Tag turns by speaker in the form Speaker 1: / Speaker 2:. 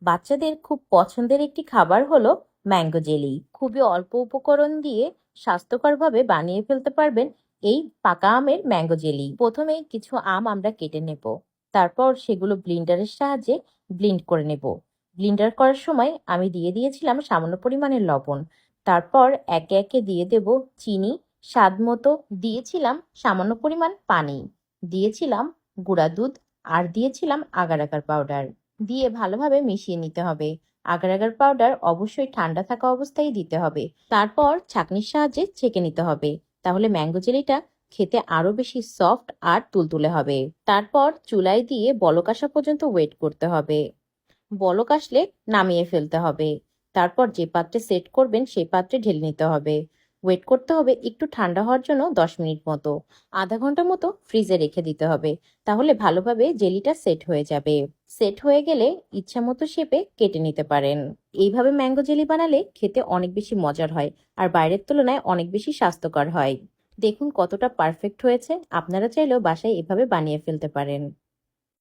Speaker 1: বাচ্চাদের খুব পছন্দের একটি খাবার হলো ম্যাঙ্গো জেলি। খুবই অল্প উপকরণ দিয়ে স্বাস্থ্যকরভাবে বানিয়ে ফেলতে পারবেন এই পাকা আমের ম্যাঙ্গো জেলি। প্রথমেই কিছু আম আমরা কেটে নেব, তারপর সেগুলো ব্লিন্ডারের সাহায্যে ব্লিন্ড করে নেব। ব্লিন্ডার করার সময় আমি দিয়ে দিয়েছিলাম সামান্য পরিমাণের লবণ, তারপর একে একে দিয়ে দেব চিনি, স্বাদ মতো দিয়েছিলাম সামান্য পরিমাণ পানি, দিয়েছিলাম গুঁড়া দুধ, আর দিয়েছিলাম আগার আগার পাউডার। দিয়ে ভালোভাবে মিশিয়ে নিতে হবে। আগার আগার পাউডার অবশ্যই ঠান্ডা থাকা অবস্থায় দিতে হবে। তারপর ছাঁকনির সাহায্যে ছেঁকে নিতে হবে, তাহলে ম্যাঙ্গো জেলিটা খেতে আরো বেশি সফট আর তুলতুলে হবে। তারপর চুলায় দিয়ে বলক আসা পর্যন্ত ওয়েট করতে হবে। বলক আসলে নামিয়ে ফেলতে হবে। তারপর যে পাত্রে সেট করবেন সেই পাত্রে ঢেলে নিতে হবে। ওয়েট করতে হবে একটু ঠান্ডা হওয়ার জন্য 10 মিনিট মতো। আধা ঘন্টা মতো ফ্রিজে রেখে দিতে হবে, তাহলে ভালোভাবে জেলিটা সেট হয়ে যাবে। সেট হয়ে গেলে ইচ্ছা মতো শেপে কেটে নিতে পারেন। এইভাবে ম্যাঙ্গো জেলি বানালে খেতে অনেক বেশি মজার হয়, আর বাইরের তুলনায় অনেক বেশি স্বাস্থ্যকর হয়। দেখুন কতটা পারফেক্ট হয়েছে। আপনারা চাইলেও বাসায় এভাবে বানিয়ে ফেলতে পারেন।